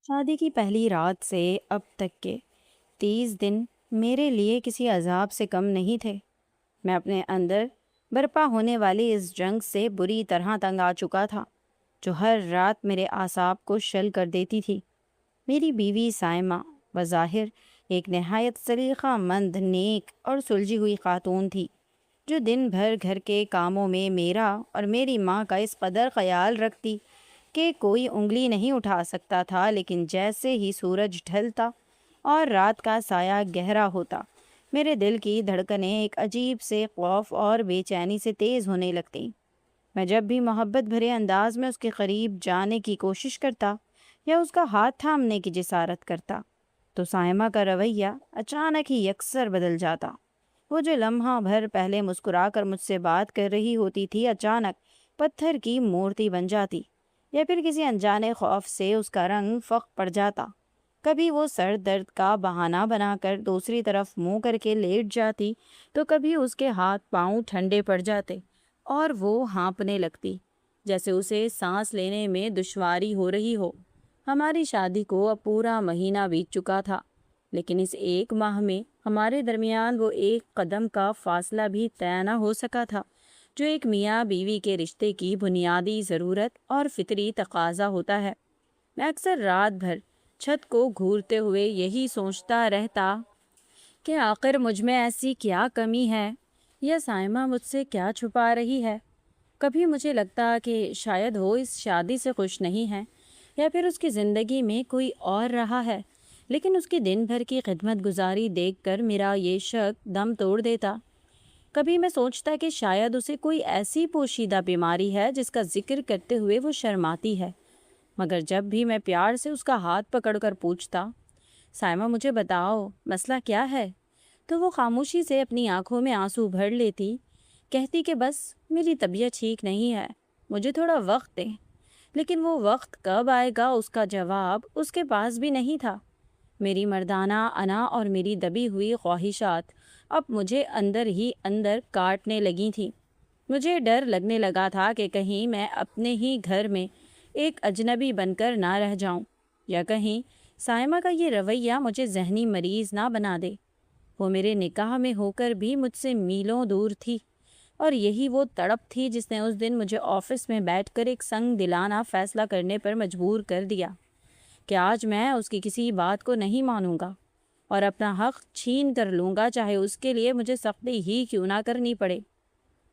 شادی کی پہلی رات سے اب تک کے 30 دن میرے لیے کسی عذاب سے کم نہیں تھے۔ میں اپنے اندر برپا ہونے والی اس جنگ سے بری طرح تنگ آ چکا تھا جو ہر رات میرے اعصاب کو شل کر دیتی تھی۔ میری بیوی سائمہ بظاہر ایک نہایت سلیقہ مند، نیک اور سلجھی ہوئی خاتون تھی جو دن بھر گھر کے کاموں میں میرا اور میری ماں کا اس قدر خیال رکھتی کہ کوئی انگلی نہیں اٹھا سکتا تھا، لیکن جیسے ہی سورج ڈھلتا اور رات کا سایہ گہرا ہوتا میرے دل کی دھڑکنیں ایک عجیب سے خوف اور بے چینی سے تیز ہونے لگتیں۔ میں جب بھی محبت بھرے انداز میں اس کے قریب جانے کی کوشش کرتا یا اس کا ہاتھ تھامنے کی جسارت کرتا تو سائمہ کا رویہ اچانک ہی یکسر بدل جاتا۔ وہ جو لمحہ بھر پہلے مسکرا کر مجھ سے بات کر رہی ہوتی تھی اچانک پتھر کی مورتی بن جاتی، یا پھر کسی انجانے خوف سے اس کا رنگ فق پڑ جاتا۔ کبھی وہ سر درد کا بہانہ بنا کر دوسری طرف منہ کر کے لیٹ جاتی تو کبھی اس کے ہاتھ پاؤں ٹھنڈے پڑ جاتے اور وہ ہانپنے لگتی جیسے اسے سانس لینے میں دشواری ہو رہی ہو۔ ہماری شادی کو اب پورا مہینہ بیت چکا تھا، لیکن اس ایک ماہ میں ہمارے درمیان وہ ایک قدم کا فاصلہ بھی طے نہ ہو سکا تھا جو ایک میاں بیوی کے رشتے کی بنیادی ضرورت اور فطری تقاضا ہوتا ہے۔ میں اکثر رات بھر چھت کو گھورتے ہوئے یہی سوچتا رہتا کہ آخر مجھ میں ایسی کیا کمی ہے، یا سائمہ مجھ سے کیا چھپا رہی ہے۔ کبھی مجھے لگتا کہ شاید وہ اس شادی سے خوش نہیں ہے، یا پھر اس کی زندگی میں کوئی اور رہا ہے، لیکن اس کی دن بھر کی خدمت گزاری دیکھ کر میرا یہ شک دم توڑ دیتا۔ کبھی میں سوچتا کہ شاید اسے کوئی ایسی پوشیدہ بیماری ہے جس کا ذکر کرتے ہوئے وہ شرماتی ہے، مگر جب بھی میں پیار سے اس کا ہاتھ پکڑ کر پوچھتا، سائمہ مجھے بتاؤ مسئلہ کیا ہے، تو وہ خاموشی سے اپنی آنکھوں میں آنسو بھر لیتی، کہتی کہ بس میری طبیعت ٹھیک نہیں ہے، مجھے تھوڑا وقت دیں۔ لیکن وہ وقت کب آئے گا اس کا جواب اس کے پاس بھی نہیں تھا۔ میری مردانہ انا اور میری دبی ہوئی خواہشات اب مجھے اندر ہی اندر کاٹنے لگی تھیں۔ مجھے ڈر لگنے لگا تھا کہ کہیں میں اپنے ہی گھر میں ایک اجنبی بن کر نہ رہ جاؤں، یا کہیں سائمہ کا یہ رویہ مجھے ذہنی مریض نہ بنا دے۔ وہ میرے نکاح میں ہو کر بھی مجھ سے میلوں دور تھی، اور یہی وہ تڑپ تھی جس نے اس دن مجھے آفس میں بیٹھ کر ایک سنگ دلانہ فیصلہ کرنے پر مجبور کر دیا کہ آج میں اس کی کسی بات کو نہیں مانوں گا اور اپنا حق چھین کر لوں گا، چاہے اس کے لیے مجھے سختی ہی کیوں نہ کرنی پڑے۔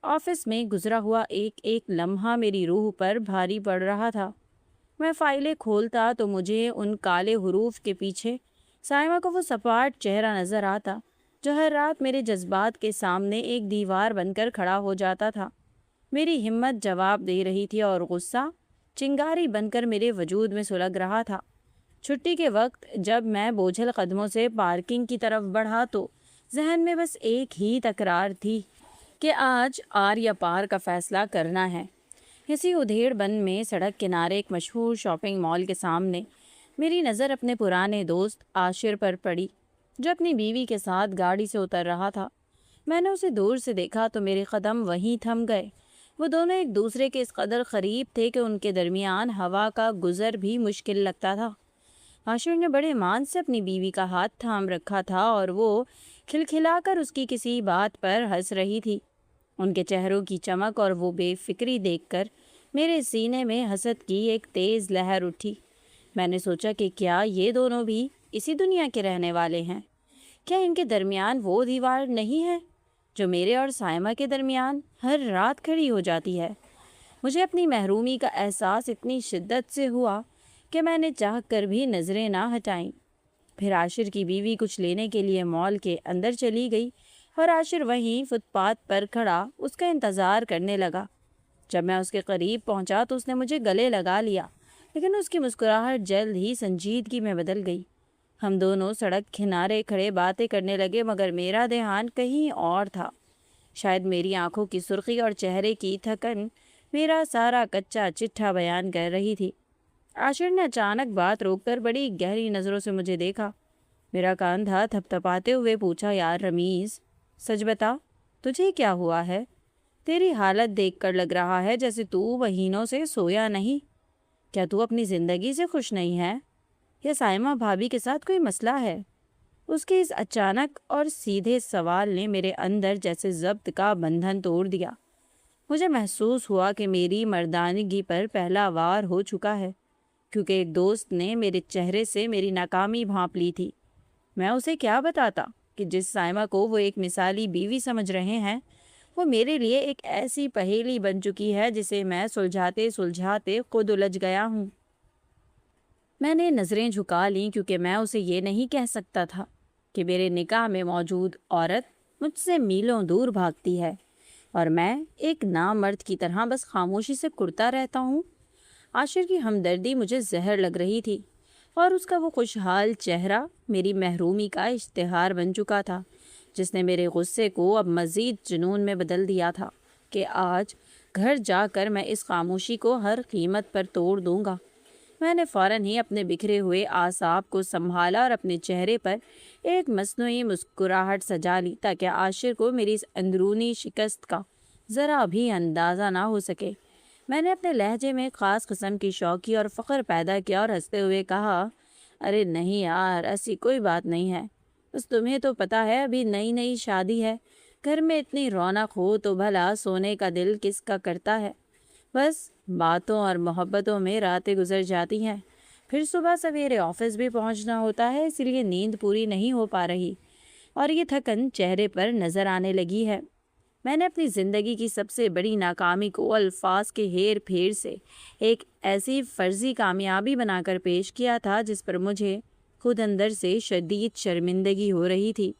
آفس میں گزرا ہوا ایک ایک لمحہ میری روح پر بھاری پڑ رہا تھا۔ میں فائلیں کھولتا تو مجھے ان کالے حروف کے پیچھے سائمہ کو وہ سپاٹ چہرہ نظر آتا جو ہر رات میرے جذبات کے سامنے ایک دیوار بن کر کھڑا ہو جاتا تھا۔ میری ہمت جواب دے رہی تھی اور غصہ چنگاری بن کر میرے وجود میں سلگ رہا تھا۔ چھٹی کے وقت جب میں بوجھل قدموں سے پارکنگ کی طرف بڑھا تو ذہن میں بس ایک ہی تکرار تھی کہ آج آر یا پار کا فیصلہ کرنا ہے۔ اسی ادھیڑ بن میں سڑک کنارے ایک مشہور شاپنگ مال کے سامنے میری نظر اپنے پرانے دوست عاشر پر پڑی جو اپنی بیوی کے ساتھ گاڑی سے اتر رہا تھا۔ میں نے اسے دور سے دیکھا تو میرے قدم وہیں تھم گئے۔ وہ دونوں ایک دوسرے کے اس قدر قریب تھے کہ ان کے درمیان ہوا کا گزر بھی مشکل لگتا تھا۔ عاشر نے بڑے مان سے اپنی بیوی کا ہاتھ تھام رکھا تھا اور وہ کھلکھلا کر اس کی کسی بات پر ہنس رہی تھی۔ ان کے چہروں کی چمک اور وہ بے فکری دیکھ کر میرے سینے میں حسد کی ایک تیز لہر اٹھی۔ میں نے سوچا کہ کیا یہ دونوں بھی اسی دنیا کے رہنے والے ہیں؟ کیا ان کے درمیان وہ دیوار نہیں ہے جو میرے اور سائمہ کے درمیان ہر رات کھڑی ہو جاتی ہے؟ مجھے اپنی محرومی کا احساس اتنی شدت سے ہوا کہ میں نے چاہ کر بھی نظریں نہ ہٹائیں۔ پھر عاشر کی بیوی کچھ لینے کے لیے مال کے اندر چلی گئی اور عاشر وہیں فٹ پاتھ پر کھڑا اس کا انتظار کرنے لگا۔ جب میں اس کے قریب پہنچا تو اس نے مجھے گلے لگا لیا، لیکن اس کی مسکراہٹ جلد ہی سنجیدگی میں بدل گئی۔ ہم دونوں سڑک کنارے کھڑے باتیں کرنے لگے، مگر میرا دھیان کہیں اور تھا۔ شاید میری آنکھوں کی سرخی اور چہرے کی تھکن میرا سارا کچا چٹھا بیان کر رہی تھی۔ عاشر نے اچانک بات روک کر بڑی گہری نظروں سے مجھے دیکھا۔ میرا کاندھا تھپتھپاتے ہوئے پوچھا، یار رمیز، سچ بتا، تجھے کیا ہوا ہے؟ تیری حالت دیکھ کر لگ رہا ہے جیسے تو مہینوں سے سویا نہیں۔ کیا تو اپنی زندگی سے خوش نہیں ہے؟ یا سائمہ بھابھی کے ساتھ کوئی مسئلہ ہے؟ اس کے اس اچانک اور سیدھے سوال نے میرے اندر جیسے ضبط کا بندھن توڑ دیا۔ مجھے محسوس ہوا کہ میری مردانگی پر پہلا وار ہو چکا ہے، کیونکہ ایک دوست نے میرے چہرے سے میری ناکامی بھانپ لی تھی۔ میں اسے کیا بتاتا کہ جس سائمہ کو وہ ایک مثالی بیوی سمجھ رہے ہیں، وہ میرے لیے ایک ایسی پہیلی بن چکی ہے جسے میں سلجھاتے سلجھاتے خود الجھ گیا ہوں۔ میں نے نظریں جھکا لیں، کیونکہ میں اسے یہ نہیں کہہ سکتا تھا کہ میرے نکاح میں موجود عورت مجھ سے میلوں دور بھاگتی ہے اور میں ایک نامرد کی طرح بس خاموشی سے کرتا رہتا ہوں۔ عاشر کی ہمدردی مجھے زہر لگ رہی تھی، اور اس کا وہ خوشحال چہرہ میری محرومی کا اشتہار بن چکا تھا، جس نے میرے غصے کو اب مزید جنون میں بدل دیا تھا کہ آج گھر جا کر میں اس خاموشی کو ہر قیمت پر توڑ دوں گا۔ میں نے فوراً ہی اپنے بکھرے ہوئے اعصاب کو سنبھالا اور اپنے چہرے پر ایک مصنوعی مسکراہٹ سجا لی تاکہ عاشر کو میری اس اندرونی شکست کا ذرا بھی اندازہ نہ ہو سکے۔ میں نے اپنے لہجے میں ایک خاص قسم کی شوقی اور فخر پیدا کیا اور ہنستے ہوئے کہا، ارے نہیں یار، ایسی کوئی بات نہیں ہے، بس تمہیں تو پتہ ہے ابھی نئی نئی شادی ہے، گھر میں اتنی رونق ہو تو بھلا سونے کا دل کس کا کرتا ہے۔ بس باتوں اور محبتوں میں راتیں گزر جاتی ہیں، پھر صبح سویرے آفس بھی پہنچنا ہوتا ہے، اس لیے نیند پوری نہیں ہو پا رہی اور یہ تھکن چہرے پر نظر آنے لگی ہے۔ میں نے اپنی زندگی کی سب سے بڑی ناکامی کو الفاظ کے ہیر پھیر سے ایک ایسی فرضی کامیابی بنا کر پیش کیا تھا جس پر مجھے خود اندر سے شدید شرمندگی ہو رہی تھی،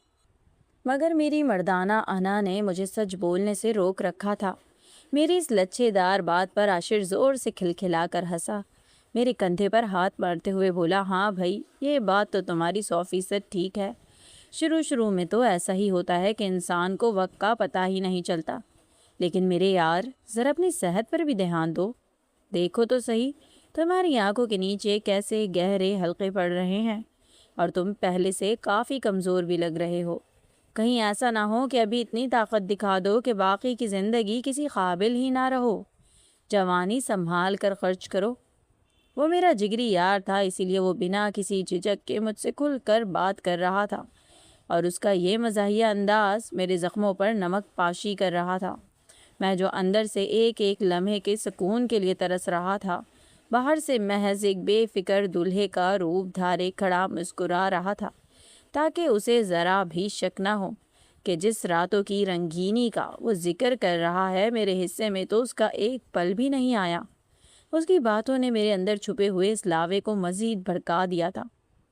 مگر میری مردانہ انا نے مجھے سچ بولنے سے روک رکھا تھا۔ میری اس لچھے دار بات پر عاشر زور سے کھلکھلا کر ہنسا، میرے کندھے پر ہاتھ مارتے ہوئے بولا، ہاں بھائی، یہ بات تو تمہاری 100% ٹھیک ہے۔ شروع میں تو ایسا ہی ہوتا ہے کہ انسان کو وقت کا پتہ ہی نہیں چلتا، لیکن میرے یار، ذرا اپنی صحت پر بھی دھیان دو۔ دیکھو تو صحیح، تمہاری آنکھوں کے نیچے کیسے گہرے حلقے پڑ رہے ہیں، اور تم پہلے سے کافی کمزور بھی لگ رہے ہو۔ کہیں ایسا نہ ہو کہ ابھی اتنی طاقت دکھا دو کہ باقی کی زندگی کسی قابل ہی نہ رہو۔ جوانی سنبھال کر خرچ کرو۔ وہ میرا جگری یار تھا، اسی لیے وہ بنا کسی جھجک کے مجھ سے کھل کر بات کر رہا تھا، اور اس کا یہ مزاحیہ انداز میرے زخموں پر نمک پاشی کر رہا تھا۔ میں جو اندر سے ایک ایک لمحے کے سکون کے لیے ترس رہا تھا، باہر سے محض ایک بے فکر دلہے کا روپ دھارے کھڑا مسکرا رہا تھا، تاکہ اسے ذرا بھی شک نہ ہو کہ جس راتوں کی رنگینی کا وہ ذکر کر رہا ہے، میرے حصے میں تو اس کا ایک پل بھی نہیں آیا۔ اس کی باتوں نے میرے اندر چھپے ہوئے اس لاوے کو مزید بھڑکا دیا تھا،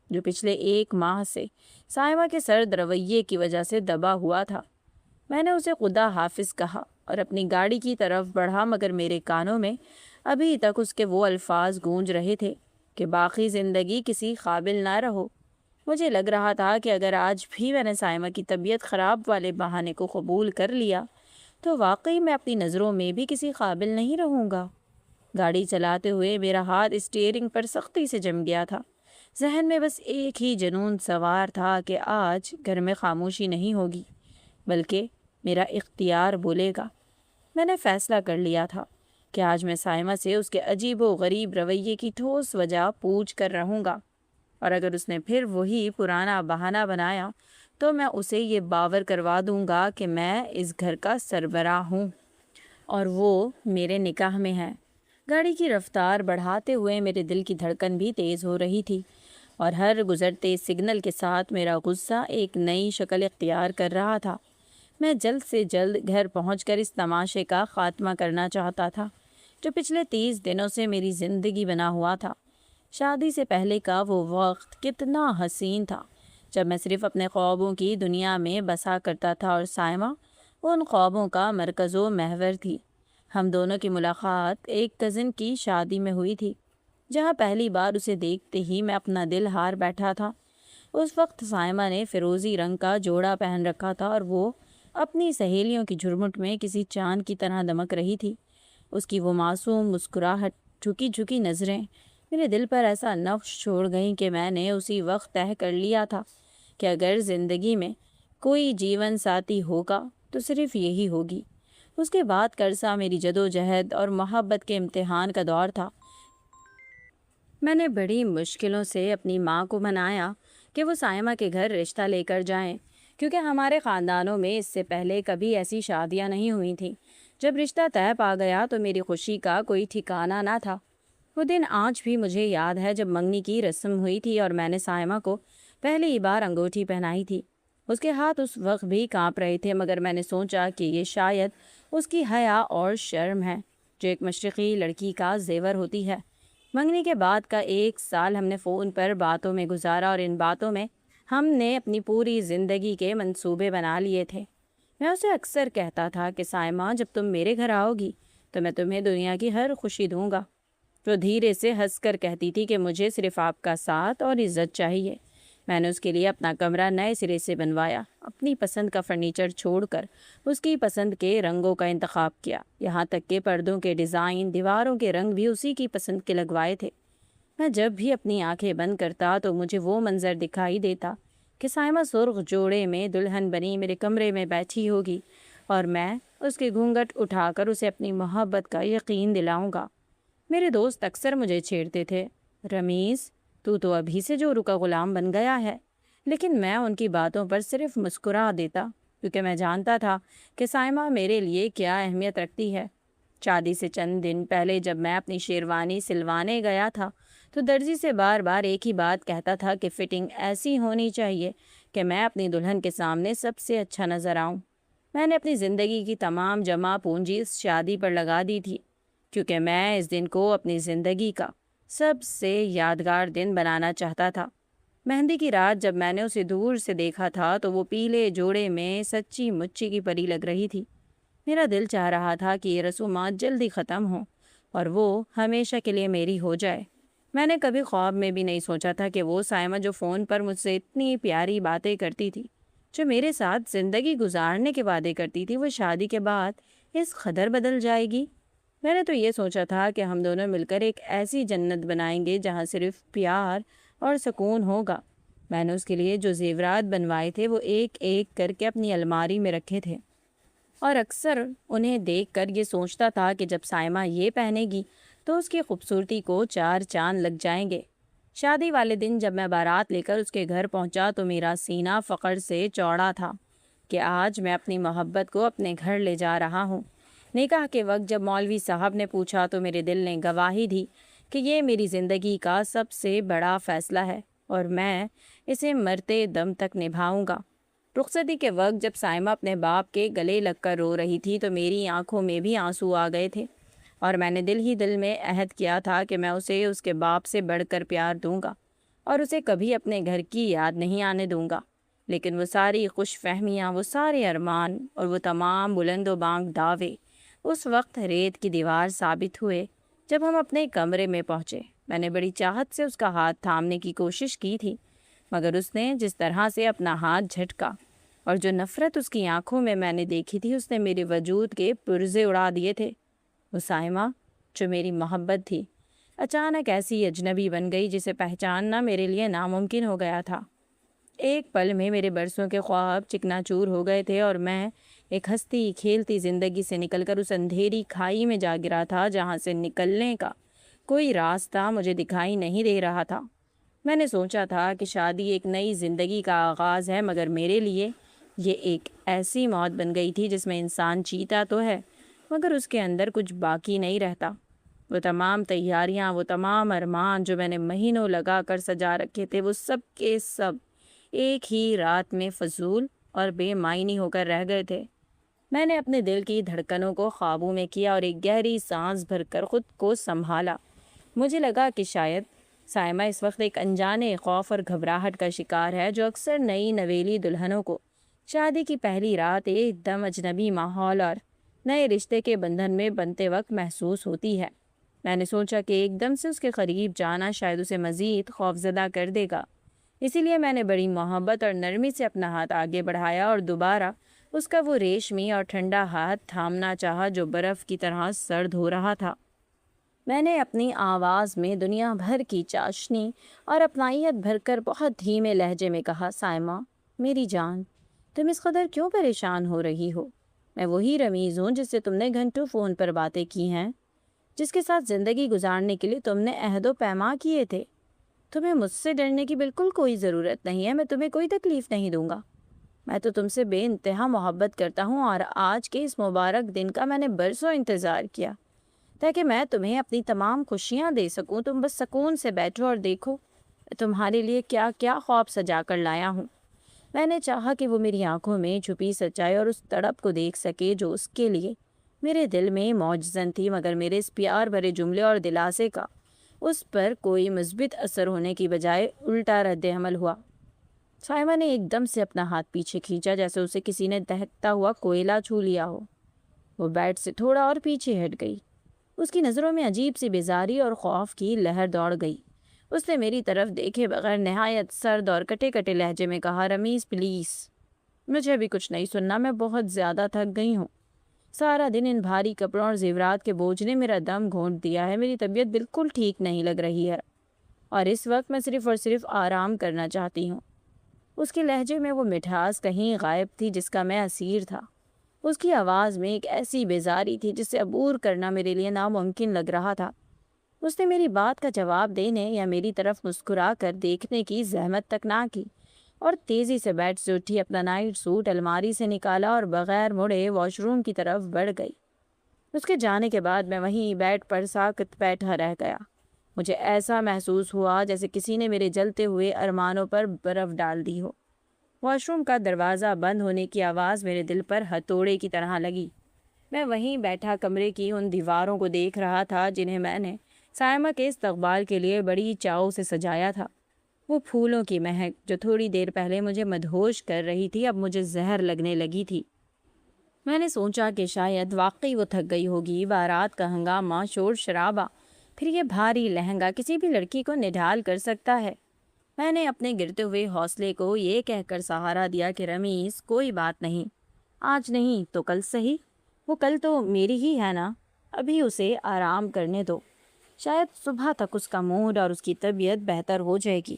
جو پچھلے 1 ماہ سے سائمہ کے سرد رویے کی وجہ سے دبا ہوا تھا۔ میں نے اسے خدا حافظ کہا اور اپنی گاڑی کی طرف بڑھا، مگر میرے کانوں میں ابھی تک اس کے وہ الفاظ گونج رہے تھے کہ باقی زندگی کسی قابل نہ رہو۔ مجھے لگ رہا تھا کہ اگر آج بھی میں نے سائمہ کی طبیعت خراب والے بہانے کو قبول کر لیا تو واقعی میں اپنی نظروں میں بھی کسی قابل نہیں رہوں گا۔ گاڑی چلاتے ہوئے میرا ہاتھ اسٹیئرنگ پر سختی سے جم گیا تھا، ذہن میں بس ایک ہی جنون سوار تھا کہ آج گھر میں خاموشی نہیں ہوگی، بلکہ میرا اختیار بولے گا۔ میں نے فیصلہ کر لیا تھا کہ آج میں سائمہ سے اس کے عجیب و غریب رویے کی ٹھوس وجہ پوچھ کر رہوں گا، اور اگر اس نے پھر وہی پرانا بہانہ بنایا تو میں اسے یہ باور کروا دوں گا کہ میں اس گھر کا سربراہ ہوں اور وہ میرے نکاح میں ہے۔ گاڑی کی رفتار بڑھاتے ہوئے میرے دل کی دھڑکن بھی تیز ہو رہی تھی، اور ہر گزرتے سگنل کے ساتھ میرا غصہ ایک نئی شکل اختیار کر رہا تھا۔ میں جلد سے جلد گھر پہنچ کر اس تماشے کا خاتمہ کرنا چاہتا تھا جو پچھلے 30 دنوں سے میری زندگی بنا ہوا تھا۔ شادی سے پہلے کا وہ وقت کتنا حسین تھا جب میں صرف اپنے خوابوں کی دنیا میں بسا کرتا تھا اور سائمہ ان خوابوں کا مرکز و محور تھی۔ ہم دونوں کی ملاقات ایک کزن کی شادی میں ہوئی تھی، جہاں پہلی بار اسے دیکھتے ہی میں اپنا دل ہار بیٹھا تھا۔ اس وقت سائمہ نے فیروزی رنگ کا جوڑا پہن رکھا تھا اور وہ اپنی سہیلیوں کی جھرمٹ میں کسی چاند کی طرح دمک رہی تھی۔ اس کی وہ معصوم مسکراہٹ، جھکی جھکی نظریں میرے دل پر ایسا نقش چھوڑ گئیں کہ میں نے اسی وقت طے کر لیا تھا کہ اگر زندگی میں کوئی جیون ساتھی ہوگا تو صرف یہی ہوگی۔ اس کے بعد کا عرصہ میری جدوجہد اور محبت کے امتحان کا دور تھا۔ میں نے بڑی مشکلوں سے اپنی ماں کو منایا کہ وہ سائمہ کے گھر رشتہ لے کر جائیں، کیونکہ ہمارے خاندانوں میں اس سے پہلے کبھی ایسی شادیاں نہیں ہوئی تھیں۔ جب رشتہ طے پا گیا تو میری خوشی کا کوئی ٹھکانہ نہ تھا۔ وہ دن آج بھی مجھے یاد ہے جب منگنی کی رسم ہوئی تھی اور میں نے سائمہ کو پہلی بار انگوٹھی پہنائی تھی۔ اس کے ہاتھ اس وقت بھی کانپ رہے تھے، مگر میں نے سوچا کہ یہ شاید اس کی حیا اور شرم ہے جو ایک مشرقی لڑکی کا زیور ہوتی ہے۔ منگنی کے بعد کا 1 سال ہم نے فون پر باتوں میں گزارا اور ان باتوں میں ہم نے اپنی پوری زندگی کے منصوبے بنا لیے تھے۔ میں اسے اکثر کہتا تھا کہ سائمہ، جب تم میرے گھر آؤ گی تو میں تمہیں دنیا کی ہر خوشی دوں گا۔ وہ دھیرے سے ہنس کر کہتی تھی کہ مجھے صرف آپ کا ساتھ اور عزت چاہیے۔ میں نے اس کے لیے اپنا کمرہ نئے سرے سے بنوایا، اپنی پسند کا فرنیچر چھوڑ کر اس کی پسند کے رنگوں کا انتخاب کیا، یہاں تک کہ پردوں کے ڈیزائن، دیواروں کے رنگ بھی اسی کی پسند کے لگوائے تھے۔ میں جب بھی اپنی آنکھیں بند کرتا تو مجھے وہ منظر دکھائی دیتا کہ سائمہ سرخ جوڑے میں دلہن بنی میرے کمرے میں بیٹھی ہوگی اور میں اس کے گھونگھٹ اٹھا کر اسے اپنی محبت کا یقین دلاؤں گا۔ میرے دوست اکثر مجھے چھیڑتے تھے، رمیز تو ابھی سے جورو کا غلام بن گیا ہے، لیکن میں ان کی باتوں پر صرف مسکرا دیتا، کیونکہ میں جانتا تھا کہ سائمہ میرے لیے کیا اہمیت رکھتی ہے۔ شادی سے چند دن پہلے جب میں اپنی شیروانی سلوانے گیا تھا تو درزی سے بار بار ایک ہی بات کہتا تھا کہ فٹنگ ایسی ہونی چاہیے کہ میں اپنی دلہن کے سامنے سب سے اچھا نظر آؤں۔ میں نے اپنی زندگی کی تمام جمع پونجی اس شادی پر لگا دی تھی، کیونکہ میں اس دن کو اپنی زندگی کا سب سے یادگار دن بنانا چاہتا تھا۔ مہندی کی رات جب میں نے اسے دور سے دیکھا تھا تو وہ پیلے جوڑے میں سچی مچی کی پری لگ رہی تھی۔ میرا دل چاہ رہا تھا کہ یہ رسومات جلدی ختم ہوں اور وہ ہمیشہ کے لیے میری ہو جائے۔ میں نے کبھی خواب میں بھی نہیں سوچا تھا کہ وہ سائمہ جو فون پر مجھ سے اتنی پیاری باتیں کرتی تھی، جو میرے ساتھ زندگی گزارنے کے وعدے کرتی تھی، وہ شادی کے بعد اس قدر بدل جائے گی۔ میں نے تو یہ سوچا تھا کہ ہم دونوں مل کر ایک ایسی جنت بنائیں گے جہاں صرف پیار اور سکون ہوگا۔ میں نے اس کے لیے جو زیورات بنوائے تھے وہ ایک ایک کر کے اپنی الماری میں رکھے تھے، اور اکثر انہیں دیکھ کر یہ سوچتا تھا کہ جب سائمہ یہ پہنے گی تو اس کی خوبصورتی کو 4 چاند لگ جائیں گے۔ شادی والے دن جب میں بارات لے کر اس کے گھر پہنچا تو میرا سینہ فخر سے چوڑا تھا کہ آج میں اپنی محبت کو اپنے گھر لے جا رہا ہوں۔ نکاح کے وقت جب مولوی صاحب نے پوچھا تو میرے دل نے گواہی دی کہ یہ میری زندگی کا سب سے بڑا فیصلہ ہے اور میں اسے مرتے دم تک نبھاؤں گا۔ رخصتی کے وقت جب سائمہ اپنے باپ کے گلے لگ کر رو رہی تھی تو میری آنکھوں میں بھی آنسو آ گئے تھے، اور میں نے دل ہی دل میں عہد کیا تھا کہ میں اسے اس کے باپ سے بڑھ کر پیار دوں گا اور اسے کبھی اپنے گھر کی یاد نہیں آنے دوں گا۔ لیکن وہ ساری خوش فہمیاں، وہ سارے ارمان اور وہ تمام بلند و بانگ دعوے اس وقت ریت کی دیوار ثابت ہوئے جب ہم اپنے کمرے میں پہنچے۔ میں نے بڑی چاہت سے اس کا ہاتھ تھامنے کی کوشش کی تھی، مگر اس نے جس طرح سے اپنا ہاتھ جھٹکا اور جو نفرت اس کی آنکھوں میں نے دیکھی تھی، اس نے میرے وجود کے پرزے اڑا دیے تھے۔ وہ سائمہ جو میری محبت تھی اچانک ایسی اجنبی بن گئی جسے پہچاننا میرے لیے ناممکن ہو گیا تھا۔ ایک پل میں میرے برسوں کے خواب چکنا چور ہو گئے تھے اور میں ایک ہنستی کھیلتی زندگی سے نکل کر اس اندھیری کھائی میں جا گرا تھا جہاں سے نکلنے کا کوئی راستہ مجھے دکھائی نہیں دے رہا تھا۔ میں نے سوچا تھا کہ شادی ایک نئی زندگی کا آغاز ہے، مگر میرے لیے یہ ایک ایسی موت بن گئی تھی جس میں انسان جیتا تو ہے مگر اس کے اندر کچھ باقی نہیں رہتا۔ وہ تمام تیاریاں، وہ تمام ارمان جو میں نے مہینوں لگا کر سجا رکھے تھے، وہ سب کے سب ایک ہی رات میں فضول اور بے معنی ہو کر رہ گئے تھے۔ میں نے اپنے دل کی دھڑکنوں کو قابو میں کیا اور ایک گہری سانس بھر کر خود کو سنبھالا۔ مجھے لگا کہ شاید سائمہ اس وقت ایک انجانے خوف اور گھبراہٹ کا شکار ہے جو اکثر نئی نویلی دلہنوں کو شادی کی پہلی رات ایک دم اجنبی ماحول اور نئے رشتے کے بندھن میں بنتے وقت محسوس ہوتی ہے۔ میں نے سوچا کہ ایک دم سے اس کے قریب جانا شاید اسے مزید خوفزدہ کر دے گا، اسی لیے میں نے بڑی محبت اور نرمی سے اپنا ہاتھ آگے بڑھایا اور دوبارہ اس کا وہ ریشمی اور ٹھنڈا ہاتھ تھامنا چاہا جو برف کی طرح سرد ہو رہا تھا۔ میں نے اپنی آواز میں دنیا بھر کی چاشنی اور اپنائیت بھر کر بہت دھیمے لہجے میں کہا، سائمہ میری جان، تم اس قدر کیوں پریشان ہو رہی ہو؟ میں وہی رمیز ہوں جس سے تم نے گھنٹوں فون پر باتیں کی ہیں۔ جس کے ساتھ زندگی گزارنے کے لیے تم نے عہد و پیما کیے تھے۔ تمہیں مجھ سے ڈرنے کی بالکل کوئی ضرورت نہیں ہے، میں تمہیں کوئی تکلیف نہیں دوں گا۔ میں تو تم سے بے انتہا محبت کرتا ہوں اور آج کے اس مبارک دن کا میں نے برسوں انتظار کیا تاکہ میں تمہیں اپنی تمام خوشیاں دے سکوں۔ تم بس سکون سے بیٹھو اور دیکھو میں تمہارے لیے کیا کیا خواب سجا کر لایا ہوں۔ میں نے چاہا کہ وہ میری آنکھوں میں چھپی سچائی اور اس تڑپ کو دیکھ سکے جو اس کے لیے میرے دل میں معجزن تھی، مگر میرے اس پیار بھرے جملے اور دلاسے کا اس پر کوئی مثبت اثر ہونے کی بجائے الٹا رد عمل ہوا۔ سائمہ نے ایک دم سے اپنا ہاتھ پیچھے کھینچا، جیسے اسے کسی نے دہکتا ہوا کوئلہ چھو لیا ہو۔ وہ بیڈ سے تھوڑا اور پیچھے ہٹ گئی۔ اس کی نظروں میں عجیب سی بیزاری اور خوف کی لہر دوڑ گئی۔ اس نے میری طرف دیکھے بغیر نہایت سرد اور کٹے کٹے لہجے میں کہا، رمیز پلیز، مجھے ابھی کچھ نہیں سننا، میں بہت زیادہ تھک گئی ہوں۔ سارا دن ان بھاری کپڑوں اور زیورات کے بوجھ نے میرا دم گھونٹ دیا ہے، میری طبیعت بالکل ٹھیک نہیں لگ رہی ہے اور اس وقت میں صرف اور صرف آرام کرنا چاہتی ہوں۔ اس کے لہجے میں وہ مٹھاس کہیں غائب تھی جس کا میں اسیر تھا۔ اس کی آواز میں ایک ایسی بیزاری تھی جسے عبور کرنا میرے لیے ناممکن لگ رہا تھا۔ اس نے میری بات کا جواب دینے یا میری طرف مسکرا کر دیکھنے کی زحمت تک نہ کی اور تیزی سے بیڈ سے اٹھی، اپنا نائٹ سوٹ الماری سے نکالا اور بغیر مڑے واش روم کی طرف بڑھ گئی۔ اس کے جانے کے بعد میں وہیں بیڈ پر ساکت بیٹھا رہ گیا۔ مجھے ایسا محسوس ہوا جیسے کسی نے میرے جلتے ہوئے ارمانوں پر برف ڈال دی ہو۔ واش روم کا دروازہ بند ہونے کی آواز میرے دل پر ہتھوڑے کی طرح لگی۔ میں وہیں بیٹھا کمرے کی ان دیواروں کو دیکھ رہا تھا جنہیں میں نے سائمہ کے استقبال کے لیے بڑی چاؤ سے سجایا تھا۔ وہ پھولوں کی مہک جو تھوڑی دیر پہلے مجھے مدہوش کر رہی تھی اب مجھے زہر لگنے لگی تھی۔ میں نے سوچا کہ شاید واقعی وہ تھک گئی ہوگی۔ بارات کا ہنگامہ، شور شرابہ، پھر یہ بھاری لہنگا کسی بھی لڑکی کو نڈھال کر سکتا ہے۔ میں نے اپنے گرتے ہوئے حوصلے کو یہ کہہ کر سہارا دیا کہ رمیز، کوئی بات نہیں، آج نہیں تو کل صحیح، وہ کل تو میری ہی ہے نا، ابھی اسے آرام کرنے دو، شاید صبح تک اس کا موڈ اور اس کی طبیعت بہتر ہو جائے گی۔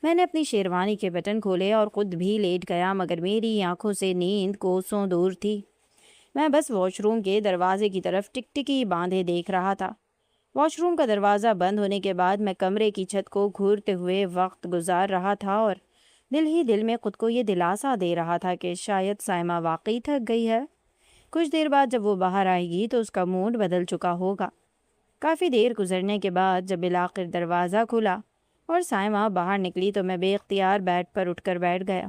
میں نے اپنی شیروانی کے بٹن کھولے اور خود بھی لیٹ گیا، مگر میری آنکھوں سے نیند کوسوں دور تھی۔ میں بس واش روم کے دروازے کی طرف ٹکٹکی باندھے دیکھ رہا تھا۔ واش روم کا دروازہ بند ہونے کے بعد میں کمرے کی چھت کو گھورتے ہوئے وقت گزار رہا تھا اور دل ہی دل میں خود کو یہ دلاسا دے رہا تھا کہ شاید سائمہ واقعی تھک گئی ہے۔ کچھ دیر بعد جب وہ باہر آئے گی تو اس کا موڈ بدل چکا ہوگا۔ کافی دیر گزرنے کے بعد جب بالآخر دروازہ کھلا اور سائمہ باہر نکلی تو میں بے اختیار بیڈ پر اٹھ کر بیٹھ گیا۔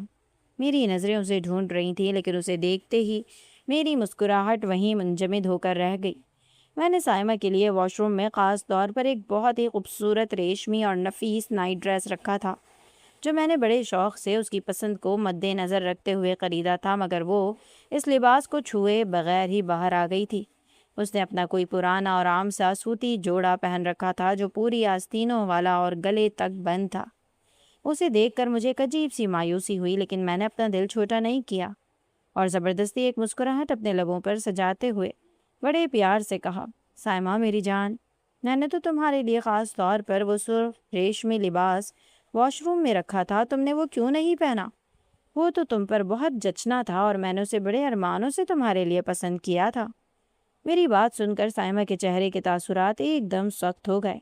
میری نظریں اسے ڈھونڈ رہی تھیں لیکن اسے دیکھتے ہی میری مسکراہٹ وہیں منجمد ہو کر رہ گئی۔ میں نے سائمہ کے لیے واش روم میں خاص طور پر ایک بہت ہی خوبصورت ریشمی اور نفیس نائٹ ڈریس رکھا تھا جو میں نے بڑے شوق سے اس کی پسند کو مد نظر رکھتے ہوئے خریدا تھا، مگر وہ اس لباس کو چھوئے بغیر ہی باہر آ گئی تھی۔ اس نے اپنا کوئی پرانا اور عام سا سوتی جوڑا پہن رکھا تھا جو پوری آستینوں والا اور گلے تک بند تھا۔ اسے دیکھ کر مجھے ایک عجیب سی مایوسی ہوئی، لیکن میں نے اپنا دل چھوٹا نہیں کیا اور زبردستی ایک مسکراہٹ اپنے لبوں پر سجاتے ہوئے بڑے پیار سے کہا، سائمہ میری جان، میں نے تو تمہارے لیے خاص طور پر وہ سرخ ریشمی لباس واش روم میں رکھا تھا، تم نے وہ کیوں نہیں پہنا؟ وہ تو تم پر بہت جچنا تھا اور میں نے اسے بڑے ارمانوں سے تمہارے لیے پسند کیا تھا۔ میری بات سن کر سائمہ کے چہرے کے تاثرات ایک دم سخت ہو گئے۔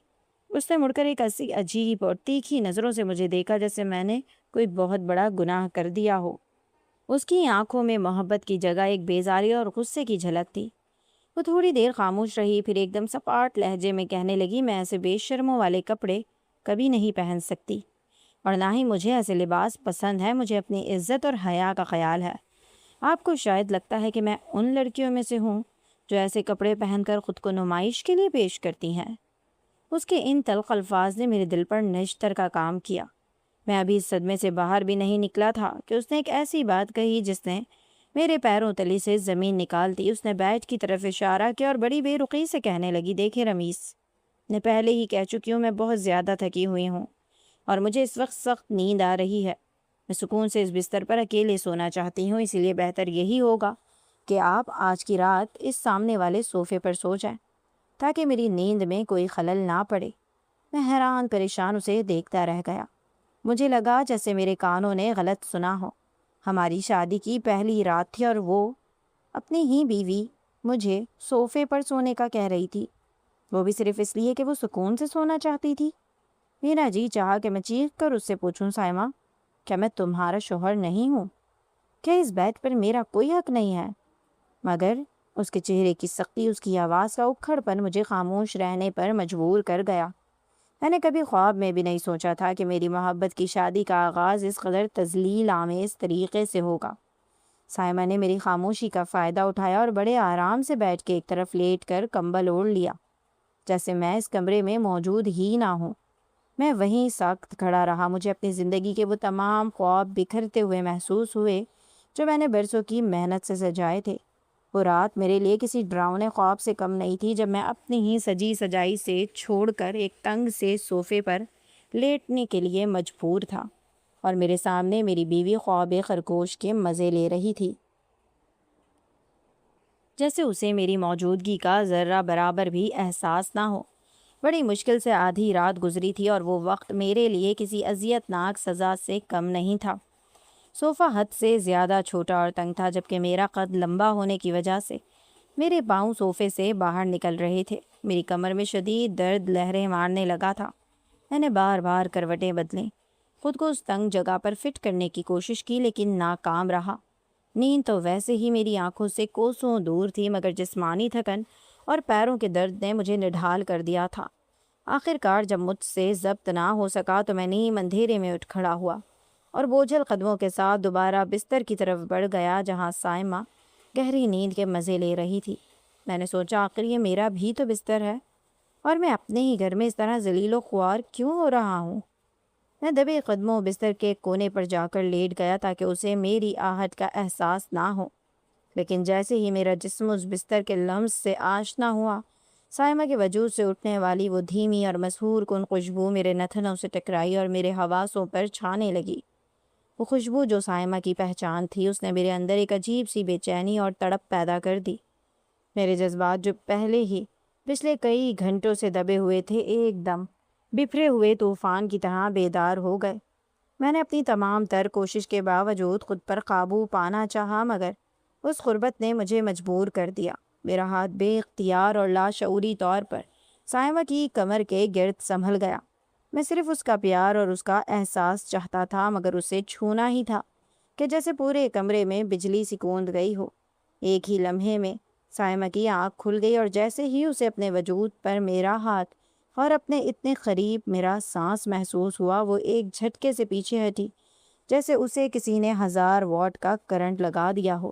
اس نے مڑ کر ایک ایسی عجیب اور تیکھی نظروں سے مجھے دیکھا جیسے میں نے کوئی بہت بڑا گناہ کر دیا ہو۔ اس کی آنکھوں میں محبت کی جگہ ایک بیزاری اور غصے کی جھلک تھی۔ وہ تھوڑی دیر خاموش رہی، پھر ایک دم سپاٹ لہجے میں کہنے لگی، میں ایسے بے شرموں والے کپڑے کبھی نہیں پہن سکتی اور نہ ہی مجھے ایسے لباس پسند ہے، مجھے اپنی عزت اور حیا کا خیال ہے۔ آپ کو شاید لگتا ہے کہ میں ان لڑکیوں میں سے ہوں جو ایسے کپڑے پہن کر خود کو نمائش کے لیے پیش کرتی ہیں۔ اس کے ان تلخ الفاظ نے میرے دل پر نشتر کا کام کیا۔ میں ابھی اس صدمے سے باہر بھی نہیں نکلا تھا کہ اس نے ایک ایسی بات کہی جس نے میرے پیروں تلی سے زمین نکال دی۔ اس نے بیڈ کی طرف اشارہ کیا اور بڑی بے رخی سے کہنے لگی، دیکھیں رمیز، میں پہلے ہی کہہ چکی ہوں، میں بہت زیادہ تھکی ہوئی ہوں اور مجھے اس وقت سخت نیند آ رہی ہے۔ میں سکون سے اس بستر پر اکیلے سونا چاہتی ہوں، اسی لیے بہتر یہی ہوگا کہ آپ آج کی رات اس سامنے والے صوفے پر سو جائیں تاکہ میری نیند میں کوئی خلل نہ پڑے۔ میں حیران پریشان اسے دیکھتا رہ گیا۔ مجھے لگا جیسے میرے کانوں نے غلط سنا ہو۔ ہماری شادی کی پہلی رات تھی اور وہ اپنی ہی بیوی مجھے صوفے پر سونے کا کہہ رہی تھی۔ وہ بھی صرف اس لیے کہ وہ سکون سے سونا چاہتی تھی۔ میرا جی چاہا کہ میں چیخ کر اس سے پوچھوں، سائمہ کیا میں تمہارا شوہر نہیں ہوں؟ کیا اس بیڈ پر میرا کوئی حق نہیں ہے؟ مگر اس کے چہرے کی سختی، اس کی آواز کا اکھڑ پن مجھے خاموش رہنے پر مجبور کر گیا۔ میں نے کبھی خواب میں بھی نہیں سوچا تھا کہ میری محبت کی شادی کا آغاز اس قدر تذلیل آمیز طریقے سے ہوگا۔ سائمہ نے میری خاموشی کا فائدہ اٹھایا اور بڑے آرام سے بیٹھ کے ایک طرف لیٹ کر کمبل اوڑھ لیا، جیسے میں اس کمرے میں موجود ہی نہ ہوں۔ میں وہیں سخت کھڑا رہا۔ مجھے اپنی زندگی کے وہ تمام خواب بکھرتے ہوئے محسوس ہوئے جو میں نے برسوں کی محنت سے سجائے تھے۔ وہ رات میرے لیے کسی ڈراؤنے خواب سے کم نہیں تھی جب میں اپنی ہی سجی سجائی سے چھوڑ کر ایک تنگ سے صوفے پر لیٹنے کے لیے مجبور تھا اور میرے سامنے میری بیوی خواب خرگوش کے مزے لے رہی تھی، جیسے اسے میری موجودگی کا ذرہ برابر بھی احساس نہ ہو۔ بڑی مشکل سے آدھی رات گزری تھی اور وہ وقت میرے لیے کسی اذیت ناک سزا سے کم نہیں تھا۔ صوفہ حد سے زیادہ چھوٹا اور تنگ تھا، جبکہ میرا قد لمبا ہونے کی وجہ سے میرے پاؤں صوفے سے باہر نکل رہے تھے۔ میری کمر میں شدید درد لہریں مارنے لگا تھا۔ میں نے بار بار کروٹیں بدلیں، خود کو اس تنگ جگہ پر فٹ کرنے کی کوشش کی، لیکن ناکام رہا۔ نیند تو ویسے ہی میری آنکھوں سے کوسوں دور تھی، مگر جسمانی تھکن اور پیروں کے درد نے مجھے نڈھال کر دیا تھا۔ آخر کار جب مجھ سے ضبط نہ ہو سکا تو میں نیم اندھیرے میں اٹھ کھڑا ہوا اور بوجھل قدموں کے ساتھ دوبارہ بستر کی طرف بڑھ گیا جہاں سائمہ گہری نیند کے مزے لے رہی تھی۔ میں نے سوچا آخر یہ میرا بھی تو بستر ہے اور میں اپنے ہی گھر میں اس طرح ذلیل و خوار کیوں ہو رہا ہوں؟ میں دبے قدموں بستر کے کونے پر جا کر لیٹ گیا تاکہ اسے میری آہٹ کا احساس نہ ہو، لیکن جیسے ہی میرا جسم اس بستر کے لمس سے آشنا ہوا، سائمہ کے وجود سے اٹھنے والی وہ دھیمی اور مسحور کن خوشبو میرے نتنوں سے ٹکرائی اور میرے حواسوں پر چھانے لگی۔ وہ خوشبو جو سائمہ کی پہچان تھی، اس نے میرے اندر ایک عجیب سی بے چینی اور تڑپ پیدا کر دی۔ میرے جذبات جو پہلے ہی پچھلے کئی گھنٹوں سے دبے ہوئے تھے، ایک دم بفرے ہوئے طوفان کی طرح بیدار ہو گئے۔ میں نے اپنی تمام تر کوشش کے باوجود خود پر قابو پانا چاہا، مگر اس غربت نے مجھے مجبور کر دیا۔ میرا ہاتھ بے اختیار اور لاشعوری طور پر سائمہ کی کمر کے گرد سنبھل گیا۔ میں صرف اس کا پیار اور اس کا احساس چاہتا تھا، مگر اسے چھونا ہی تھا کہ جیسے پورے کمرے میں بجلی سی کوند گئی ہو۔ ایک ہی لمحے میں سائمہ کی آنکھ کھل گئی اور جیسے ہی اسے اپنے وجود پر میرا ہاتھ اور اپنے اتنے قریب میرا سانس محسوس ہوا، وہ ایک جھٹکے سے پیچھے ہٹی جیسے اسے کسی نے 1000 واٹ کا کرنٹ لگا دیا ہو۔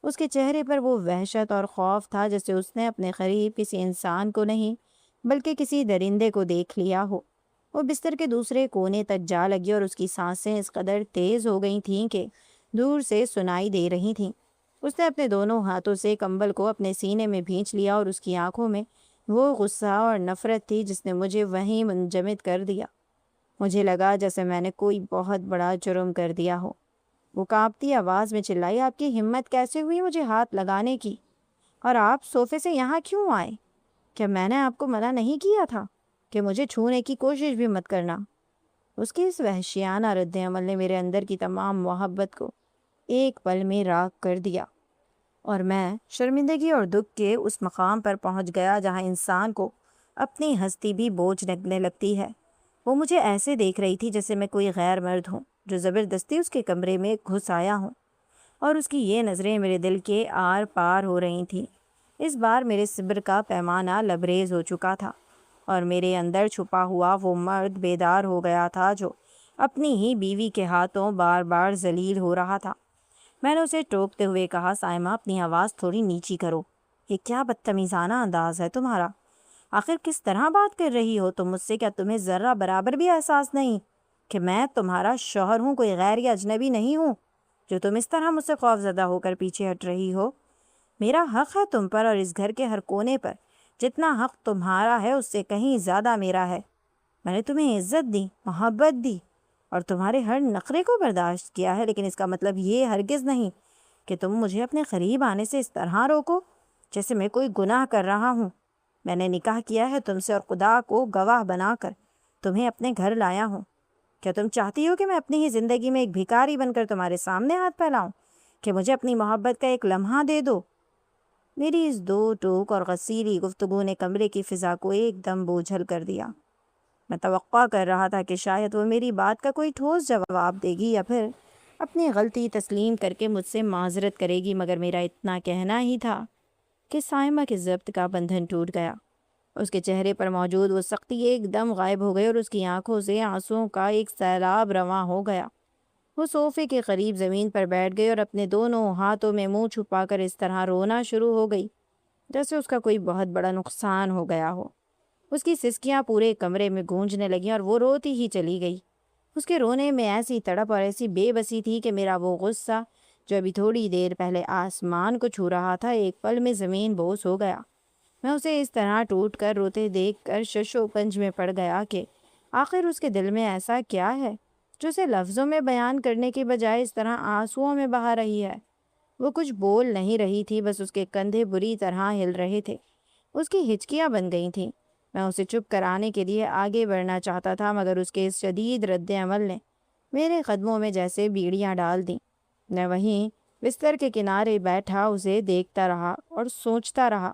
اس کے چہرے پر وہ وحشت اور خوف تھا جیسے اس نے اپنے قریب کسی انسان کو نہیں بلکہ کسی درندے کو دیکھ لیا ہو۔ وہ بستر کے دوسرے کونے تک جا لگی اور اس کی سانسیں اس قدر تیز ہو گئی تھیں کہ دور سے سنائی دے رہی تھیں۔ اس نے اپنے دونوں ہاتھوں سے کمبل کو اپنے سینے میں بھینچ لیا اور اس کی آنکھوں میں وہ غصہ اور نفرت تھی جس نے مجھے وہیں منجمد کر دیا۔ مجھے لگا جیسے میں نے کوئی بہت بڑا جرم کر دیا ہو۔ وہ کانپتی آواز میں چلائی، آپ کی ہمت کیسے ہوئی مجھے ہاتھ لگانے کی؟ اور آپ صوفے سے یہاں کیوں آئے؟ کیا میں نے آپ کو منع نہیں کیا تھا کہ مجھے چھونے کی کوشش بھی مت کرنا؟ اس کی اس وحشیانہ رد عمل نے میرے اندر کی تمام محبت کو ایک پل میں راکھ کر دیا اور میں شرمندگی اور دکھ کے اس مقام پر پہنچ گیا جہاں انسان کو اپنی ہستی بھی بوجھ لگنے لگتی ہے۔ وہ مجھے ایسے دیکھ رہی تھی جیسے میں کوئی غیر مرد ہوں جو زبردستی اس کے کمرے میں گھس آیا ہوں، اور اس کی یہ نظریں میرے دل کے آر پار ہو رہی تھیں۔ اس بار میرے صبر کا پیمانہ لبریز ہو چکا تھا اور میرے اندر چھپا ہوا وہ مرد بیدار ہو گیا تھا جو اپنی ہی بیوی کے ہاتھوں بار بار ذلیل ہو رہا تھا۔ میں نے اسے ٹوکتے ہوئے کہا، سائمہ اپنی آواز تھوڑی نیچی کرو، یہ کیا بدتمیزانہ انداز ہے تمہارا؟ آخر کس طرح بات کر رہی ہو تم مجھ سے؟ کیا تمہیں ذرہ برابر بھی احساس نہیں کہ میں تمہارا شوہر ہوں، کوئی غیر یا اجنبی نہیں ہوں جو تم اس طرح مجھ سے خوف زدہ ہو کر پیچھے ہٹ رہی ہو؟ میرا حق ہے تم پر اور اس گھر کے ہر کونے پر، جتنا حق تمہارا ہے اس سے کہیں زیادہ میرا ہے۔ میں نے تمہیں عزت دی، محبت دی اور تمہارے ہر نخرے کو برداشت کیا ہے، لیکن اس کا مطلب یہ ہرگز نہیں کہ تم مجھے اپنے قریب آنے سے اس طرح روکو جیسے میں کوئی گناہ کر رہا ہوں۔ میں نے نکاح کیا ہے تم سے اور خدا کو گواہ بنا کر تمہیں اپنے گھر لایا ہوں۔ کیا تم چاہتی ہو کہ میں اپنی ہی زندگی میں ایک بھکاری بن کر تمہارے سامنے ہاتھ پھیلاؤں کہ مجھے اپنی محبت کا ایک لمحہ دے دو؟ میری اس دو ٹوک اور غصیلی گفتگو نے کمرے کی فضا کو ایک دم بوجھل کر دیا۔ میں توقع کر رہا تھا کہ شاید وہ میری بات کا کوئی ٹھوس جواب دے گی یا پھر اپنی غلطی تسلیم کر کے مجھ سے معذرت کرے گی، مگر میرا اتنا کہنا ہی تھا کہ صائمہ کے ضبط کا بندھن ٹوٹ گیا۔ اس کے چہرے پر موجود وہ سختی ایک دم غائب ہو گئی اور اس کی آنکھوں سے آنسوؤں کا ایک سیلاب رواں ہو گیا۔ وہ صوفے کے قریب زمین پر بیٹھ گئی اور اپنے دونوں ہاتھوں میں منہ چھپا کر اس طرح رونا شروع ہو گئی جیسے اس کا کوئی بہت بڑا نقصان ہو گیا ہو۔ اس کی سسکیاں پورے کمرے میں گونجنے لگیں اور وہ روتی ہی چلی گئی۔ اس کے رونے میں ایسی تڑپ اور ایسی بے بسی تھی کہ میرا وہ غصہ جو ابھی تھوڑی دیر پہلے آسمان کو چھو رہا تھا ایک پل میں زمین بوس ہو گیا۔ میں اسے اس طرح ٹوٹ کر روتے دیکھ کر شش و پنج میں پڑ گیا کہ آخر اس کے دل میں ایسا کیا ہے جو اسے لفظوں میں بیان کرنے کے بجائے اس طرح آنسوؤں میں بہا رہی ہے۔ وہ کچھ بول نہیں رہی تھی، بس اس کے کندھے بری طرح ہل رہے تھے، اس کی ہچکیاں بن گئی تھیں۔ میں اسے چپ کرانے کے لیے آگے بڑھنا چاہتا تھا، مگر اس کے اس شدید رد عمل نے میرے قدموں میں جیسے بیڑیاں ڈال دیں۔ میں وہیں بستر کے کنارے بیٹھا اسے دیکھتا رہا اور سوچتا رہا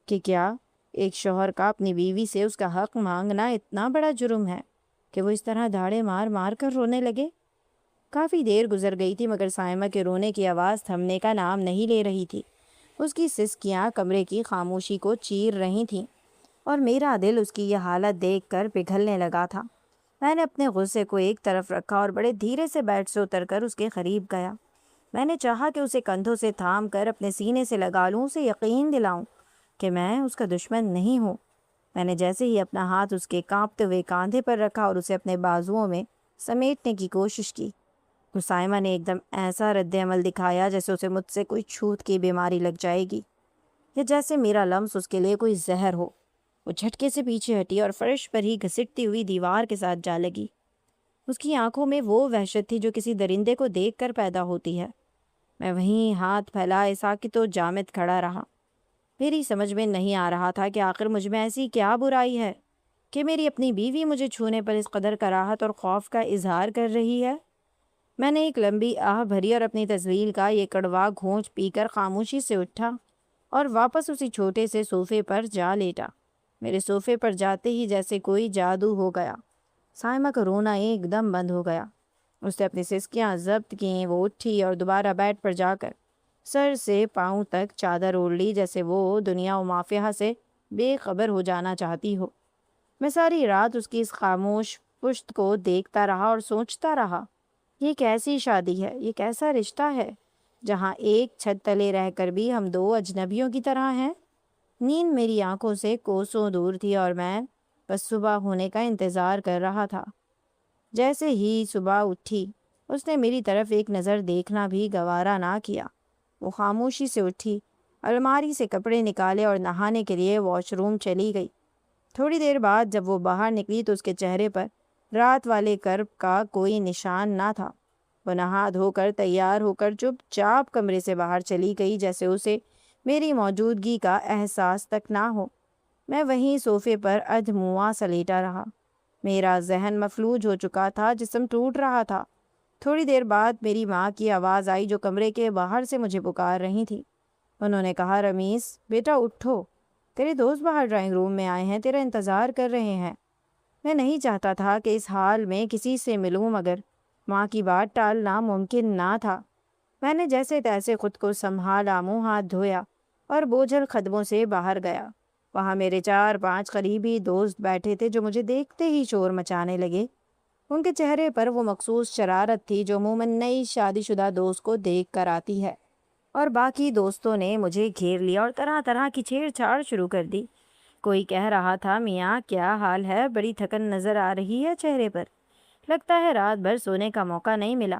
کہ کیا ایک شوہر کا اپنی بیوی سے اس کا حق مانگنا اتنا بڑا جرم ہے کہ وہ اس طرح دھاڑے مار مار کر رونے لگے۔ کافی دیر گزر گئی تھی مگر صائمہ کے رونے کی آواز تھمنے کا نام نہیں لے رہی تھی۔ اس کی سسکیاں کمرے کی خاموشی کو چیر رہی تھیں اور میرا دل اس کی یہ حالت دیکھ کر پگھلنے لگا تھا۔ میں نے اپنے غصے کو ایک طرف رکھا اور بڑے دھیرے سے بیٹھ سے اتر کر اس کے قریب گیا۔ میں نے چاہا کہ اسے کندھوں سے تھام کر اپنے سینے سے لگا لوں، اسے یقین دلاؤں کہ میں اس کا دشمن نہیں ہوں۔ میں نے جیسے ہی اپنا ہاتھ اس کے کانپتے ہوئے کاندھے پر رکھا اور اسے اپنے بازوؤں میں سمیٹنے کی کوشش کی، تو صائمہ نے ایک دم ایسا رد عمل دکھایا جیسے اسے مجھ سے کوئی چھوت کی بیماری لگ جائے گی یا جیسے میرا لمس اس کے لیے کوئی زہر ہو۔ وہ جھٹکے سے پیچھے ہٹی اور فرش پر ہی گھسٹتی ہوئی دیوار کے ساتھ جا لگی۔ اس کی آنکھوں میں وہ وحشت تھی جو کسی درندے کو دیکھ کر پیدا ہوتی ہے۔ میں وہیں ہاتھ پھیلائے ساکت و جامد کھڑا رہا۔ میری سمجھ میں نہیں آ رہا تھا کہ آخر مجھ میں ایسی کیا برائی ہے کہ میری اپنی بیوی مجھے چھونے پر اس قدر کراہت اور خوف کا اظہار کر رہی ہے۔ میں نے ایک لمبی آہ بھری اور اپنی تزلیل کا یہ کڑوا گھونٹ پی کر خاموشی سے اٹھا اور واپس اسی چھوٹے سے صوفے پر جا لیٹا۔ میرے صوفے پر جاتے ہی جیسے کوئی جادو ہو گیا، صائمہ کا رونا ایک دم بند ہو گیا۔ اس نے اپنی سسکیاں ضبط کیں، وہ اٹھی اور دوبارہ بیڈ پر جا کر سر سے پاؤں تک چادر اوڑھ لی جیسے وہ دنیا و مافیہ سے بے خبر ہو جانا چاہتی ہو۔ میں ساری رات اس کی اس خاموش پشت کو دیکھتا رہا اور سوچتا رہا، یہ کیسی شادی ہے، یہ کیسا رشتہ ہے جہاں ایک چھت تلے رہ کر بھی ہم دو اجنبیوں کی طرح ہیں۔ نیند میری آنکھوں سے کوسوں دور تھی اور میں بس صبح ہونے کا انتظار کر رہا تھا۔ جیسے ہی صبح اٹھی اس نے میری طرف ایک نظر دیکھنا بھی گوارا نہ کیا۔ وہ خاموشی سے اٹھی، الماری سے کپڑے نکالے اور نہانے کے لیے واش روم چلی گئی۔ تھوڑی دیر بعد جب وہ باہر نکلی تو اس کے چہرے پر رات والے کرب کا کوئی نشان نہ تھا۔ وہ نہا دھو کر تیار ہو کر چپ چاپ کمرے سے باہر چلی گئی جیسے اسے میری موجودگی کا احساس تک نہ ہو۔ میں وہیں صوفے پر ادھموا سا لیٹا رہا۔ میرا ذہن مفلوج ہو چکا تھا، جسم ٹوٹ رہا تھا۔ تھوڑی دیر بعد میری ماں کی آواز آئی جو کمرے کے باہر سے مجھے پکار رہی تھی۔ انہوں نے کہا، رمیز بیٹا اٹھو، تیرے دوست باہر ڈرائنگ روم میں آئے ہیں، تیرا انتظار کر رہے ہیں۔ میں نہیں چاہتا تھا کہ اس حال میں کسی سے ملوں، مگر ماں کی بات ٹالنا ممکن نہ تھا۔ میں نے جیسے تیسے خود کو سنبھالا، منہ ہاتھ دھویا اور بوجھل قدموں سے باہر گیا۔ وہاں میرے 4-5 قریبی دوست بیٹھے تھے جو مجھے دیکھتے ہی شور مچانے لگے۔ ان کے چہرے پر وہ مخصوص شرارت تھی جو عموماً نئی شادی شدہ دوست کو دیکھ کر آتی ہے، اور باقی دوستوں نے مجھے گھیر لیا اور طرح طرح کی چھیڑ چھاڑ شروع کر دی۔ کوئی کہہ رہا تھا، میاں کیا حال ہے، بڑی تھکن نظر آ رہی ہے چہرے پر، لگتا ہے رات بھر سونے کا موقع نہیں ملا۔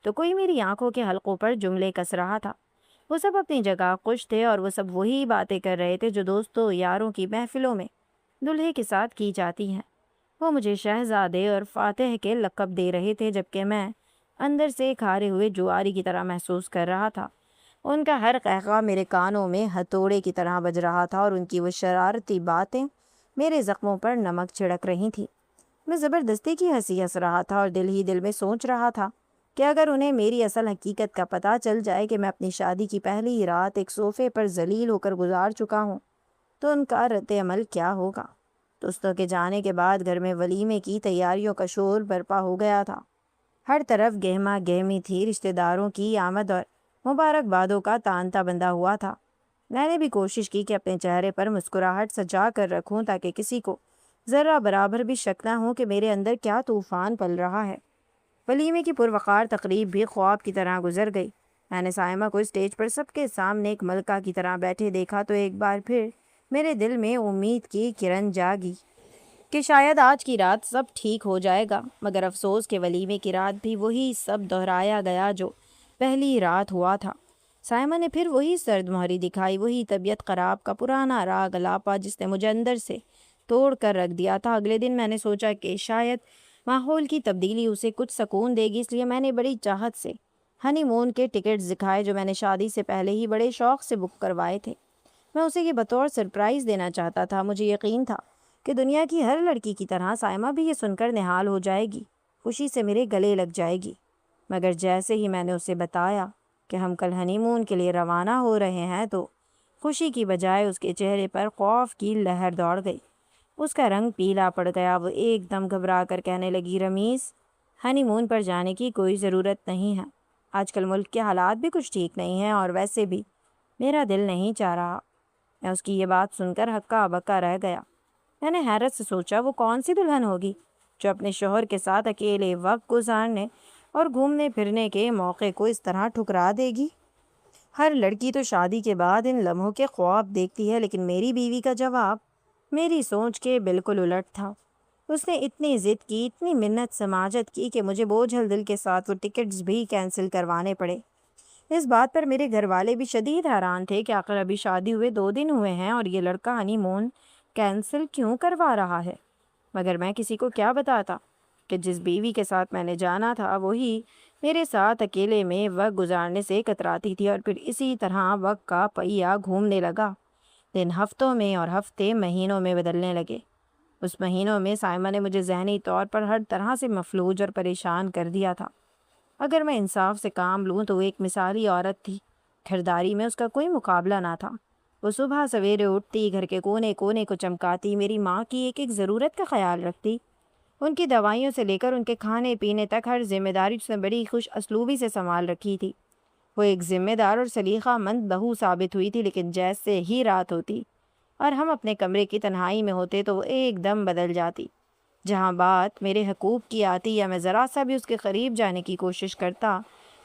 تو کوئی میری آنکھوں کے حلقوں پر جملے کس رہا تھا۔ وہ سب اپنی جگہ خوش تھے اور وہ سب وہی باتیں کر رہے تھے جو دوستوں یاروں کی محفلوں میں دلہے کے ساتھ کی جاتی ہیں۔ وہ مجھے شہزادے اور فاتح کے لقب دے رہے تھے، جبکہ میں اندر سے کھارے ہوئے جواری کی طرح محسوس کر رہا تھا۔ ان کا ہر قہقہ میرے کانوں میں ہتھوڑے کی طرح بج رہا تھا اور ان کی وہ شرارتی باتیں میرے زخموں پر نمک چھڑک رہی تھیں۔ میں زبردستی کی ہنسی ہنس رہا تھا اور دل ہی دل میں سوچ رہا تھا کہ اگر انہیں میری اصل حقیقت کا پتہ چل جائے کہ میں اپنی شادی کی پہلی رات ایک صوفے پر ذلیل ہو کر گزار چکا ہوں تو ان کا رد عمل کیا ہوگا۔ دوستوں کے جانے کے بعد گھر میں ولیمے کی تیاریوں کا شور برپا ہو گیا تھا۔ ہر طرف گہما گہمی تھی، رشتہ داروں کی آمد اور مبارکبادوں کا تانتا بندھا ہوا تھا۔ میں نے بھی کوشش کی کہ اپنے چہرے پر مسکراہٹ سجا کر رکھوں تاکہ کسی کو ذرہ برابر بھی شک نہ ہو کہ میرے اندر کیا طوفان پل رہا ہے۔ ولیمے کی پروقار تقریب بھی خواب کی طرح گزر گئی۔ میں نے سائمہ کو اسٹیج پر سب کے سامنے ایک ملکہ کی طرح بیٹھے دیکھا تو ایک بار پھر میرے دل میں امید کی کرن جاگی کہ شاید آج کی رات سب ٹھیک ہو جائے گا، مگر افسوس کہ ولیمے کی رات بھی وہی سب دہرایا گیا جو پہلی رات ہوا تھا۔ سائمہ نے پھر وہی سرد مہری دکھائی، وہی طبیعت خراب کا پرانا راگ الاپا جس نے مجھے اندر سے توڑ کر رکھ دیا تھا۔ اگلے دن میں نے سوچا کہ شاید ماحول کی تبدیلی اسے کچھ سکون دے گی، اس لیے میں نے بڑی چاہت سے ہنی مون کے ٹکٹس دکھائے جو میں نے شادی سے پہلے ہی بڑے شوق سے بک کروائے تھے۔ میں اسے یہ بطور سرپرائز دینا چاہتا تھا۔ مجھے یقین تھا کہ دنیا کی ہر لڑکی کی طرح سائمہ بھی یہ سن کر نہال ہو جائے گی، خوشی سے میرے گلے لگ جائے گی۔ مگر جیسے ہی میں نے اسے بتایا کہ ہم کل ہنی مون کے لیے روانہ ہو رہے ہیں تو خوشی کی بجائے اس کے چہرے پر خوف کی لہر دوڑ گئی۔ اس کا رنگ پیلا پڑ گیا۔ وہ ایک دم گھبرا کر کہنے لگی، رمیز، ہنی مون پر جانے کی کوئی ضرورت نہیں ہے۔ آج کل ملک کے حالات بھی کچھ ٹھیک نہیں ہیں اور ویسے بھی میرا دل نہیں چاہ رہا۔ میں اس کی یہ بات سن کر ہکا بکا رہ گیا۔ میں نے حیرت سے سوچا وہ کون سی دلہن ہوگی جو اپنے شوہر کے ساتھ اکیلے وقت گزارنے اور گھومنے پھرنے کے موقع کو اس طرح ٹھکرا دے گی۔ ہر لڑکی تو شادی کے بعد ان لمحوں کے خواب دیکھتی ہے، لیکن میری بیوی کا جواب میری سوچ کے بالکل الٹ تھا۔ اس نے اتنی ضد کی، اتنی منت سماجت کی کہ مجھے بوجھل دل کے ساتھ وہ ٹکٹس بھی کینسل کروانے پڑے۔ اس بات پر میرے گھر والے بھی شدید حیران تھے کہ آخر ابھی شادی ہوئے 2 دن ہوئے ہیں اور یہ لڑکا ہنی مون کینسل کیوں کروا رہا ہے۔ مگر میں کسی کو کیا بتاتا کہ جس بیوی کے ساتھ میں نے جانا تھا وہی میرے ساتھ اکیلے میں وقت گزارنے سے کتراتی تھی، اور پھر اسی طرح وقت کا پہیہ گھومنے لگا۔ دن ہفتوں میں اور ہفتے مہینوں میں بدلنے لگے۔ اس مہینوں میں سائمہ نے مجھے ذہنی طور پر ہر طرح سے مفلوج اور پریشان کر دیا تھا۔ اگر میں انصاف سے کام لوں تو وہ ایک مثالی عورت تھی، گھرداری میں اس کا کوئی مقابلہ نہ تھا۔ وہ صبح سویرے اٹھتی، گھر کے کونے کونے کو چمکاتی، میری ماں کی ایک ایک ضرورت کا خیال رکھتی، ان کی دوائیوں سے لے کر ان کے کھانے پینے تک ہر ذمہ داری اس نے بڑی خوش اسلوبی سے سنبھال رکھی تھی۔ وہ ایک ذمہ دار اور سلیقہ مند بہو ثابت ہوئی تھی، لیکن جیسے ہی رات ہوتی اور ہم اپنے کمرے کی تنہائی میں ہوتے تو وہ ایک دم بدل جاتی۔ جہاں بات میرے حقوق کی آتی یا میں ذرا سا بھی اس کے قریب جانے کی کوشش کرتا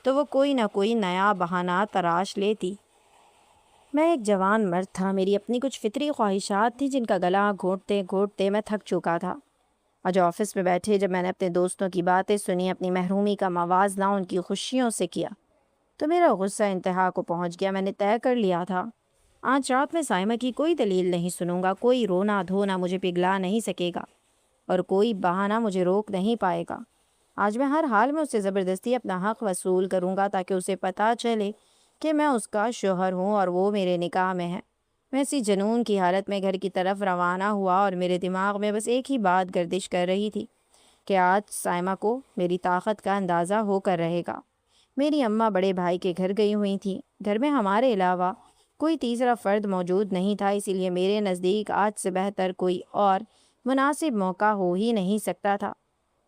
تو وہ کوئی نہ کوئی نیا بہانہ تراش لیتی۔ میں ایک جوان مرد تھا، میری اپنی کچھ فطری خواہشات تھیں جن کا گلا گھونٹتے گھونٹتے میں تھک چکا تھا۔ آج آفس میں بیٹھے جب میں نے اپنے دوستوں کی باتیں سنی، اپنی محرومی کا موازنہ ان کی خوشیوں سے کیا تو میرا غصہ انتہا کو پہنچ گیا۔ میں نے طے کر لیا تھا آج رات میں سائمہ کی کوئی دلیل نہیں سنوں گا، کوئی رونا دھونا مجھے پگھلا نہیں سکے گا اور کوئی بہانہ مجھے روک نہیں پائے گا۔ آج میں ہر حال میں اس سے زبردستی اپنا حق وصول کروں گا تاکہ اسے پتہ چلے کہ میں اس کا شوہر ہوں اور وہ میرے نکاح میں ہے۔ میں اسی جنون کی حالت میں گھر کی طرف روانہ ہوا اور میرے دماغ میں بس ایک ہی بات گردش کر رہی تھی کہ آج سائمہ کو میری طاقت کا اندازہ ہو کر رہے گا۔ میری اماں بڑے بھائی کے گھر گئی ہوئی تھیں۔ گھر میں ہمارے علاوہ کوئی تیسرا فرد موجود نہیں تھا، اسی لیے میرے نزدیک آج سے بہتر کوئی اور مناسب موقع ہو ہی نہیں سکتا تھا۔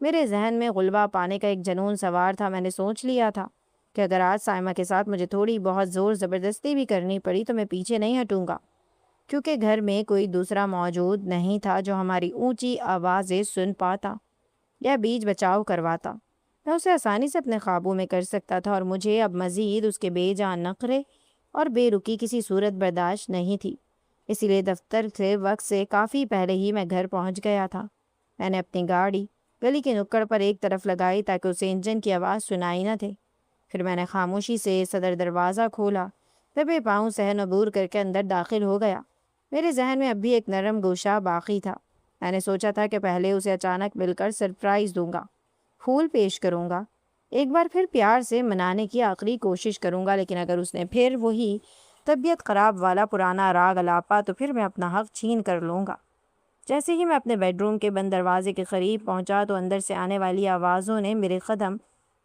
میرے ذہن میں غلبہ پانے کا ایک جنون سوار تھا۔ میں نے سوچ لیا تھا کہ اگر آج سائمہ کے ساتھ مجھے تھوڑی بہت زور زبردستی بھی کرنی پڑی تو میں پیچھے نہیں ہٹوں گا، کیونکہ گھر میں کوئی دوسرا موجود نہیں تھا جو ہماری اونچی آوازیں سن پاتا یا بیچ بچاؤ کرواتا۔ میں اسے آسانی سے اپنے قابو میں کر سکتا تھا اور مجھے اب مزید اس کے بے جان نخرے اور بے رکی کسی صورت برداشت نہیں تھی۔ اسی لیے دفتر سے وقت سے کافی پہلے ہی میں گھر پہنچ گیا تھا۔ میں نے اپنی گاڑی گلی کے نکڑ پر ایک طرف لگائی تاکہ اسے انجن کی آواز سنائی نہ تھے۔ پھر میں نے خاموشی سے صدر دروازہ کھولا، دبے پاؤں صحن عبور کر کے اندر داخل ہو گیا۔ میرے ذہن میں اب بھی ایک نرم گوشہ باقی تھا۔ میں نے سوچا تھا کہ پہلے اسے اچانک مل کر سرپرائز دوں گا، پھول پیش کروں گا، ایک بار پھر پیار سے منانے کی آخری کوشش کروں گا، لیکن اگر اس نے پھر وہی طبیعت خراب والا پرانا راگ الاپا تو پھر میں اپنا حق چھین کر لوں گا۔ جیسے ہی میں اپنے بیڈ روم کے بند دروازے کے قریب پہنچا تو اندر سے آنے والی آوازوں نے میرے قدم